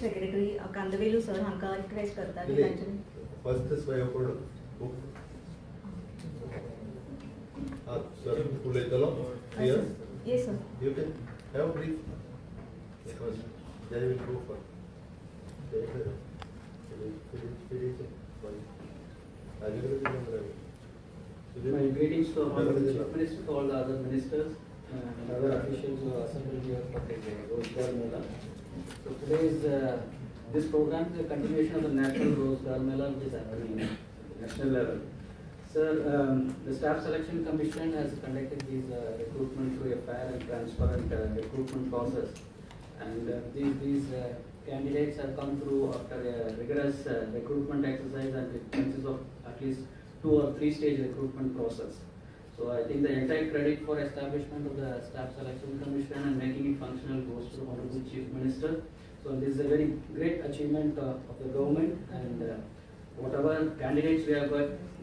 Secretary Kandvelu sir हांकां request करता की तांचे फर्स्ट स्वयंपूर्ण बुक सर उलयतलो clear yes sir you can have brief first then we go for My greetings to Honorable Chief Minister, to all the other ministers and other officials who are assembled here for the Rozgar Mela. So today is this program is a continuation of the National Rozgar Mela, which is happening at the national level. Sir, the Staff Selection Commission has conducted this recruitment through a fair and transparent recruitment process, and these candidates have come through after a rigorous recruitment exercise, and it consists of at least 2 or 3 stage recruitment process. So I think the entire credit for establishment of the Staff Selection Commission and making it functional goes to the Honorable Chief Minister. So this is a very great achievement of the government, and whatever candidates we have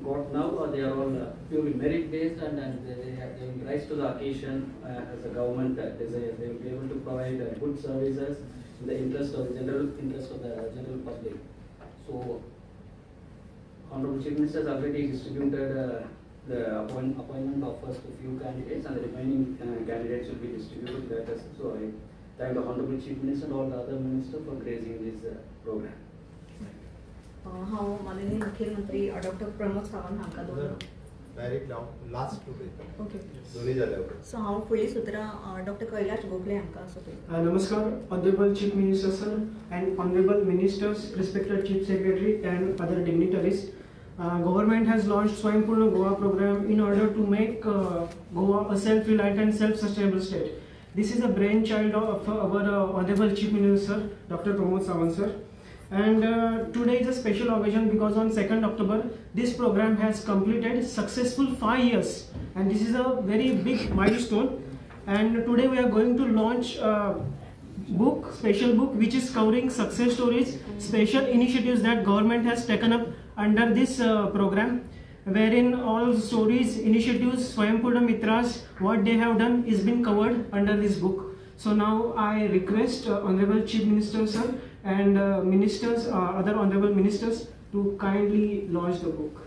got now, they are all purely merit based, and they will rise to the occasion as the government desires. They will be able to provide good services in the interest of the general public. So Honorable Chief Minister has already distributed the appointment offers to few candidates, and the remaining candidates will be distributed later. So I thank the Honorable Chief Minister and all the other ministers for gracing this program. हांव माननीय मुख्यमंत्री doctor Pramod Sawant हांकां दोन direct नाव last two okay दोन्ही झाल्यावर so हांव फुडलीं सुत्रां डॉक्टर कैलाश गोखले हांकां सोंपयतां. Namaskar, Honorable Chief Minister sir and Honorable Ministers, respected Chief Secretary and other dignitaries. Government has launched Swaympurna Goa program in order to make Goa a self-reliant and self-sustainable state. This is a brainchild of our Honorable Chief Minister, Dr. Pramod Sawant sir. And today is a special occasion because on 2nd October, this program has completed successful 5 years, and this is a very big milestone. And today we are going to launch special book which is covering success stories, special initiatives that government has taken up under this program, wherein all stories, initiatives, Swaympurna Mitras, what they have done is been covered under this book. So now I request Honorable Chief Minister sir and ministers, other honorable ministers, to kindly launch the book.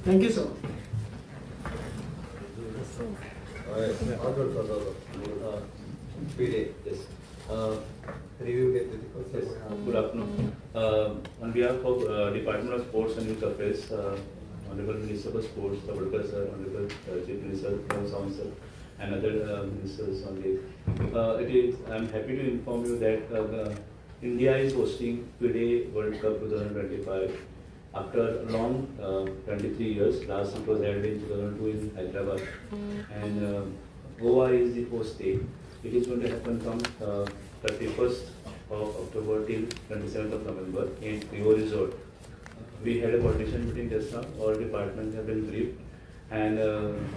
Thank you, sir. Good afternoon. On behalf of Department of Sports and Youth Affairs, Honorable Minister for Sports, Tavadkar sir, Honorable Chief Minister, Pramod Sawant sir, and other ministers on the I'm happy to inform you that India is hosting FIDE World Cup 2025 after long 23 years. Last it was held in 2002 in Hyderabad, and Goa is the host state. It is going to happen from 31st of October till 27th of November in Rio Resort. We had a coordination meeting just now. All departments have been briefed, and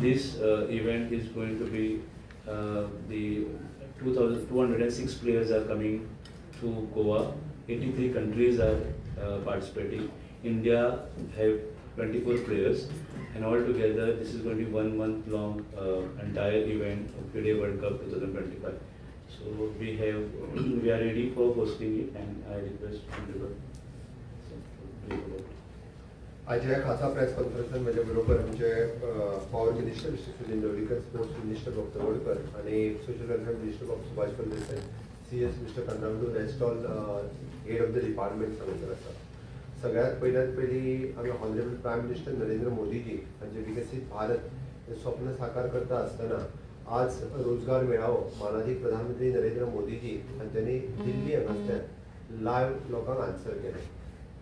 this event is going to be the 2,206 players are coming to Goa. 83 countries are participating. India have 24 players, and altogether this is going to be 1 month long entire event of FIDE World Cup 2025. So we are ready for hosting it, and I request everyone. आज ह्या खासा press कॉन्फरन्सान म्हजे बरोबर आमचे power minister mister Sunil Lolayekar, sports minister डॉ. तवडकर आणि social welfare minister डॉ. Subhash Phaldesai, CS mister Karnawadu, rest all head of the department हांगासर आसा. सगळ्यात पयली आमी honourable prime minister Narendra Modiji हांचे विकसीत भारत हे स्वप्न साकार करता आसतना आज रोजगार मेळावो माननीय प्रधानमंत्री नरेंद्र मोदीजी हांच्यांनी दिल्ली हांगासल्यान लायव्ह लोकांक आन्सर केले.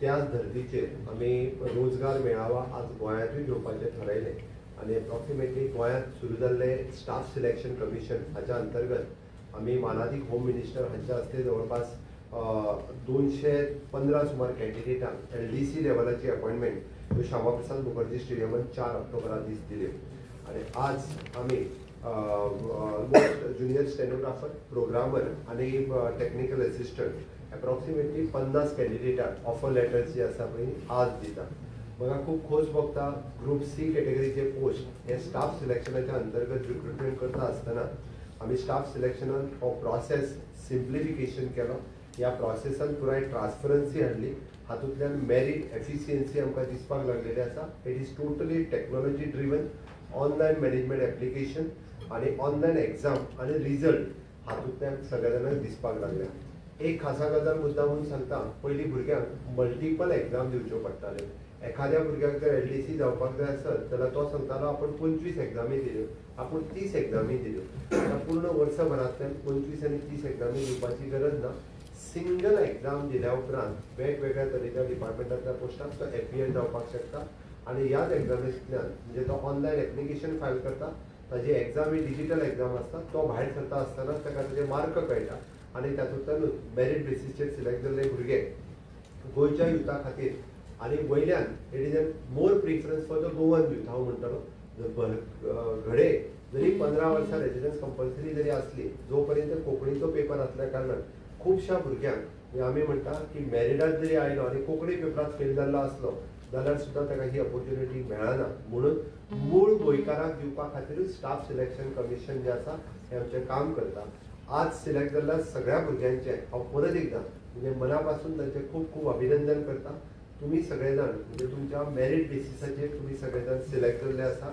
त्याच धर्तीचेर आमी रोजगार मेळावा आज गोंयांतूय घेवपाचें थारायलें, आनी एप्रॉक्सिमेटली गोंयांत सुरू जाल्ले स्टाफ सिलेक्शन कमिशन हाच्या अंतर्गत आमी मानादीक होम मिनिस्टर हांच्या हस्ते जवळपास 215 सुमार कॅन्डिडेटांक LDC लेवलाची अपॉइंटमेंट श्यामा प्रसाद मुखर्जी स्टेडियमात 4 ऑक्टोबरा दीस दिल्यो. आनी आज आमी ऑलमोस्ट ज्युनियर स्टेनोग्राफर, प्रोग्रामर आणि टेक्निकल असिस्टंट अप्रॉक्सिमेटली 50 कॅन्डिडेटाक ऑफर लेटर्स जी आसा पळय आज दिता. म्हाका खूब खोस भोगता ग्रुप सी कॅटेगरीचे पोस्ट हे स्टाफ सिलेक्शनाच्या अंतर्गत रिक्रुटमेंट करता आसतना आमी स्टाफ सिलेक्शनान हो प्रोसेस सिम्प्लिफिकेशन केलो. ह्या प्रोसेसान पुराय ट्रान्सपरन्सी हाडली. हातूंतल्यान मेरिट एफिशियन्सी आमकां दिसपाक लागलेली आसा. It is totally technology driven, online management application आणि ऑनलायन एग्जाम आणि रिजल्ट हातूंतल्यान सगळ्या जाणांक दिसपाक लागल्या. एक खासा गजाल मुद्दामून सांगता, पयलीं भुरग्यांक मल्टिपल एग्जाम दिवच्यो पडटाल्यो. एखाद्या भुरग्याक जर एलडीसी जावपाक जाय आसत जाल्यार तो सांगतालो आपण 25 एग्जामी दिल्यो, आपण 30 एग्जामी दिल्यो. पूर्ण वर्सभरांतल्यान 25 आनी 30 एग्जामी दिवपाची गरज ना. सिंगल एग्जाम दिल्या उपरांत वेगवेगळ्या तरेच्या डिपार्टमेंटांतल्या पोस्टाक तो एपीएल जावपाक शकता आणि ह्याच एग्जामींतल्यान म्हणजे तो ऑनलायन एप्लिकेशन फायल करता, ताजी एग्जाम ही डिजिटल एग्जाम आसता, तो भायर सरता आसतना ताका ताजे मार्क कळटा आणि तातूंतल्यान मेरिट बेसिसचेर सिलेक्ट जाल्ले भुरगे गोंयच्या युथा खातीर आणि वयल्यान it is N more preference for the Goan youth. हांव म्हणटलो घडे जरी 15 वर्सां रेजिडन्स कंपल्सरी जरी आसली, जो पर्यंत कोंकणीचो पेपर आसल्या कारणान खुबश्या भुरग्यांक आमी म्हणटा की मेरिटात जरी आयलो आनी कोंकणी पेपरात फेल जाल्लो आसलो जाल्यार सुद्दां ताका ही ऑपॉर्च्युनिटी मेळना. म्हणून मूळ गोंयकाराक दिवपा खातीरूच स्टाफ सिलेक्शन कमिशन जे आसा हें आमचें काम करता. आज सिलेक्ट जाल्ल्या सगळ्या भुरग्यांचें हांव परत एकदां म्हणजे मना पासून तांचें खूब खूब अभिनंदन करता. तुम्ही सगळे जाण म्हणजे तुमच्या मेरिट बेसिसाचेर तुम्ही सगळे जाण सिलेक्ट जाल्ले आसा.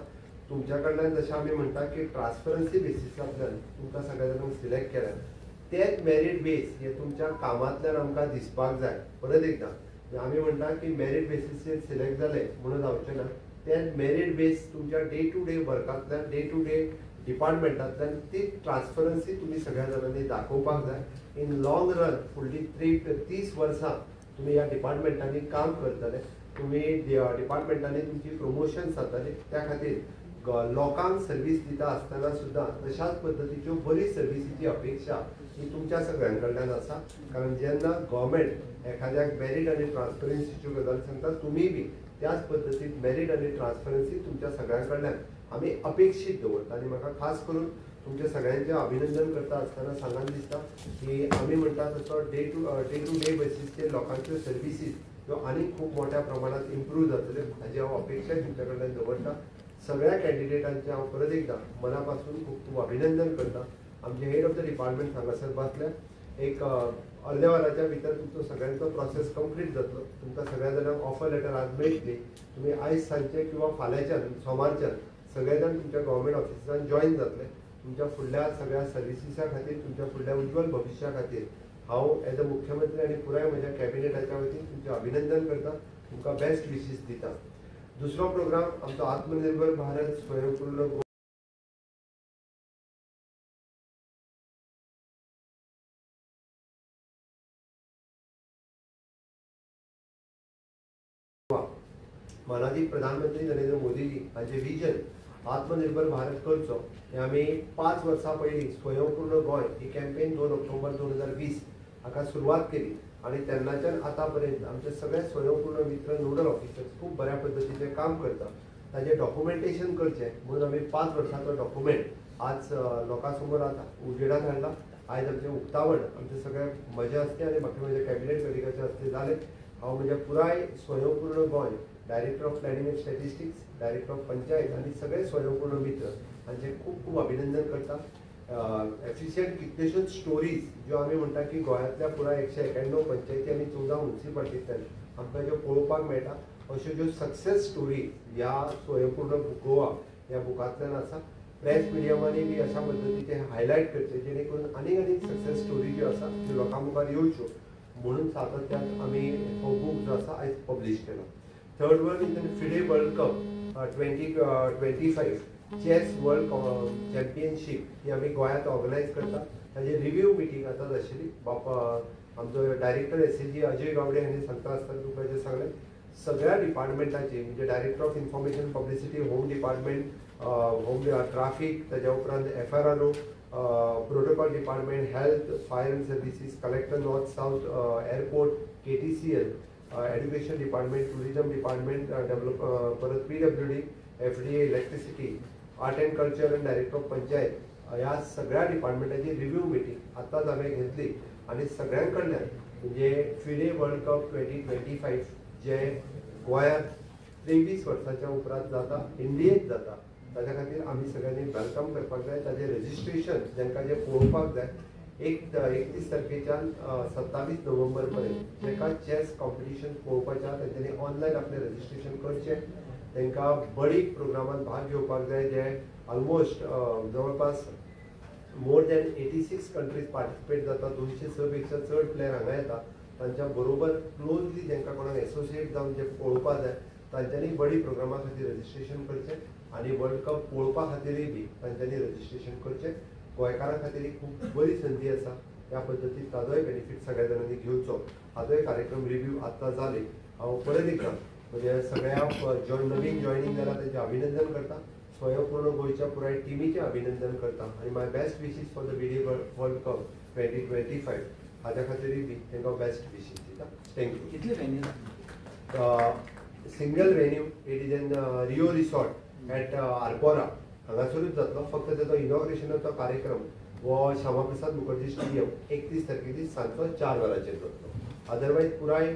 तुमच्या कडल्यान जशें आमी म्हणटा की ट्रान्सपरन्सी बेसिसांतल्यान तुमकां सगळ्या जाणांक सिलेक्ट केल्या. तेच मेरिट बेस हे तुमच्या कामांतल्यान आमकां दिसपाक जाय. परत एकदां आमी म्हणटा की मेरिट बेसिसचेर सिलेक्ट जाले म्हणून जावचें ना. तेच मेरिट बेस तुमच्या डे टू डे वर्कांतल्यान, डे टू डे डिपार्टमेंटांतल्यान ती ट्रान्सपरन्सी तुम्ही सगळ्या जाणांनी दाखोवपाक जाय. इन लॉंग रन फुडली 30 वर्सां तुम्ही ह्या डिपार्टमेंटांनी काम करतले, तुम्ही डिपार्टमेंटांनी तुमची प्रमोशन जातली. त्या खातीर लोकांक सर्वीस दिता आसतना सुद्दां तशाच पद्दतीच्यो बरी सर्विसीची अपेक्षा ही तुमच्या सगळ्यां कडल्यान आसा. कारण जेन्ना गव्हर्मेंट एखाद्याक मेरिट आनी ट्रान्सपरन्सीच्यो गजाली सांगता, तुमी बी त्याच पद्दतीन मेरिट आनी ट्रान्सपरन्सी तुमच्या सगळ्यां कडल्यान आमी अपेक्षीत दवरता. आनी म्हाका खास करून तुमच्या सगळ्यांचें अभिनंदन करता आसतना सांगान दिसता की आमी म्हणटा तसो डे टू डे बेसिसचेर लोकांच्यो सर्विसीस ह्यो आनी खूब मोठ्या प्रमाणात इम्प्रूव जातल्यो हाची हांव अपेक्षा तुमच्या कडल्यान दवरता. सगळ्या कॅन्डिडेटांचें हांव परत एकदां मना पासून खूब खूब अभिनंदन करता. आमचे हेड ऑफ द डिपार्टमेंट हांगासर बसल्या. एक अर्द्या वराच्या भितर तुमचो सगळ्यांचो प्रोसेस कंप्लीट जातलो. तुमकां सगळ्या जाणांक ऑफर लेटर आज मेळटली. तुमी आयज सांजचे किंवा फाल्यांच्यान सोमारच्यान सगळे जाण तुमच्या गव्हर्मेंट ऑफिसांत जॉईन जातले. तुमच्या फुडल्या सगळ्या सर्विसीसा खातीर, तुमच्या फुडल्या उज्वल भविश्या खातीर हांव एज अ मुख्यमंत्री आनी पुराय म्हज्या कॅबिनेटाच्या वतीन तुमचें अभिनंदन करता. तुमकां बेस्ट विशीस दिता. दुसरो प्रोग्राम आमचो आत्मनिर्भर भारत स्वयंपूर्ण माननीय प्रधानमंत्री नरेंद्र मोदीजी हांचे विजन आत्मनिर्भर भारत करचो हे आमी 5 वर्सां पयलीं स्वयंपूर्ण गोंय ही कॅम्पेन 2 ऑक्टोबर 2020 हाका सुरवात केली आणि तेन्नाच्यान आतां पर्यंत आमचे सगळे स्वयंपूर्ण मित्र नोडल ऑफिसर्स खूब बऱ्या पद्दतीचें काम करता. ताजें डॉक्युमेंटेशन करचें म्हणून आमी 5 वर्सांचो डॉक्युमेंट आज लोकां समोर आतां उजेडात हाडला. आयज आमचें उक्तावण आमचे सगळे म्हजे हस्ते आनी बाकी म्हज्या कॅबिनेट कलिगाच्या हस्ते जालें. हांव म्हज्या पुराय स्वयंपूर्ण Goa director of planning end statistics, director of panchayat आणि सगळे स्वयंपूर्ण मित्र हांचे खूब खूब अभिनंदन करता. एफिशियंट कितल्योश्योच स्टोरीज ज्यो आमी म्हणटा की गोंयांतल्या पुराय 191 पंचायती आनी 14 म्युनिसिपालिटींतल्यान आमकां ज्यो पळोवपाक मेळटा, अश्यो ज्यो सक्सेस स्टोरी ह्या स्वयंपूर्ण गोवा ह्या बुकांतल्यान आसा. प्रेस मिडियमांनी बी अशा पद्दतीचे हायलायट करचे जेणे करून आनीक सक्सेस स्टोरी ज्यो आसा त्यो लोकां मुखार येवच्यो म्हणून सातत्यान आमी हो बूक जो आसा आयज पब्लीश केला. Third one is the FIDE World Cup 2025 chess world championship ही आमी गोंयांत ऑर्गनायज करता. ताजी रिव्यू मिटींग आतां जाशिल्ली. आमचो डायरेक्टर एसएजी अजय गावडे हांणी सांगता आसतना तुमकां जें सांगलें सगळ्या डिपार्टमेंटाची म्हणजे director of information publicity, home department, home traffic, ताज्या उपरांत FRRO, protocol department, health, fire end services, collector north south, airport, KTCL, education department, tourism department, परत PWD, FDA, electricity art and culture आणि डायरेक्टर ऑफ पंचायत ह्या सगळ्या डिपार्टमेंटाची review meeting आताच हांवें घेतली आणि सगळ्यांकडल्यान म्हणजे फिडे वर्ल्ड कप 2025 जे गोंयांत 23 वर्सांच्या उपरांत जाता, इंडियेंत जाता, ताच्या खातीर आमी सगळ्यांनी वेलकम करपाक जाय. ताजें रजिस्ट्रेशन जांकां जे पळोवपाक जाय 31 तारखेच्यान 27 नोव्हेंबर पर्यंत जेका चॅस कॉम्पिटिशन पळोवपाचें आसा तेंच्यांनी ऑनलायन आपलें रजिस्ट्रेशन करचें. तांकां बडी प्रोग्रामांत भाग घेवपाक जाय जे ऑलमोस्ट जवळपास मोर दॅन 86 कंट्रीज पार्टिसिपेट जाता. 206 पेक्षा चड प्लेयर हांगा येता. तांच्या बरोबर क्लोजली जेंकां कोणाक एसोसिएट जावन जे पळोवपाक जाय तांच्यांनी बडी प्रोग्रामा खातीर रजिस्ट्रेशन करचें आणि वर्ल्ड कप पळोवपा खातीरय बी तांच्यांनी रजिस्ट्रेशन करचें. गोंयकारां खातीर ही खूब बरी संदी आसा. त्या पद्दतीन ताजोय बेनिफीट सगळ्या जाणांनी घेवचो. हाजोय कार्यक्रम रिव्ह्यू आत्तां जाले. हांव परत एकदा म्हणजे सगळ्या नवीन जॉयनिंग जाला तेंचें अभिनंदन करता. स्वयंपूर्ण गोंयच्या पुराय टिमीचें अभिनंदन करता आणि my best wishes for the FIDE World Cup 2025 हाज्या खातीरय बी तांकां बेस्ट विशीस दिता. थँक्यू. कितले venue single venue it is in Rio resort at Arpora हांगासरूच जातलो. फक्त ताचो इनॉग्रेशनाचो कार्यक्रम हो श्यामाप्रसाद मुखर्जी स्टेडियम 31 तारखेची सांजचो 4 वरांचेर जातलो. अदरवायज पुराय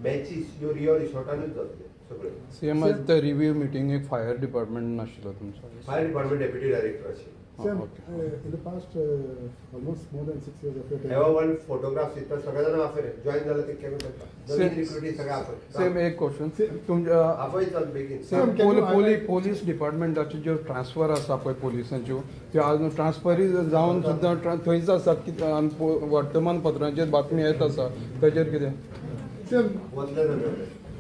मॅचीस ह्यो रिओ रिसॉर्टानूच जातल्यो सगळ्यो. सीएम आज द रिव्ह्यू मीटिंग एक फायर डिपार्टमेंट नाशिल्लो तुमचो. फायर डिपार्टमेंट डेप्युटी डायरेक्टर आशिल्लो. Sam, in the past almost more than 6 years of your Ever one photograph इतना सगळ्या जण आफर जॉइन झालं ते केलं करता. नवीन रिक्रुटी सगळ्या आफर. सेम एक क्वेश्चन तुमच्या आफय चल बेगीन. Same can you highlight- police डिपार्टमेंटाचे ज्यो ट्रान्सफर आसा पळय पोलिसांच्यो त्यो आज ट्रान्सफरी जावन सुद्दां थंयच आसात की वर्तमानपत्रांचेर बातमी येत आसा ताचेर कितें? Sam, वतले जाल्यार.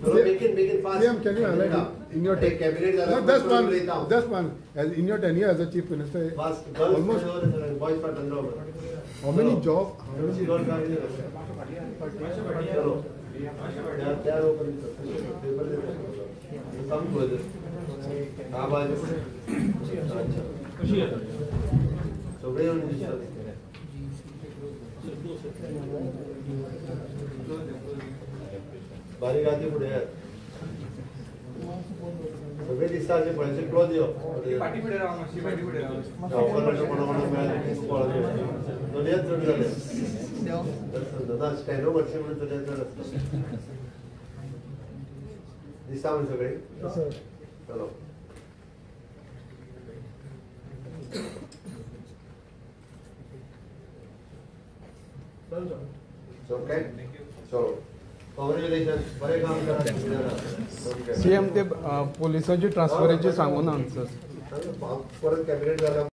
चलो बेगीन fast. Sam, can you highlight in your cabinet no, just one as in your tenure as a chief minister, fast girls almost boys पर धंधो. how many job, चलो त्या लोकांनी पेपर कम बोल. आवाज अच्छा सगळे येऊन दिसतात. बारीक आधी पुढे सगळे दिसता असे पळयचे क्लोज यो पाठी पुढे राव मातशी पाठी पुढे दोनयात चड जाले ना स्टॅनो वर्षे म्हणून दोनयात चड आसता दिसता म्हणून सगळे. चलो ओके चलो कॉंग्रॅच्युलेशन. बरे काम करा. सीएम ते पोलिसांची ट्रान्सफरीची सांगून आन्सर परत कॅबिनेट झाला.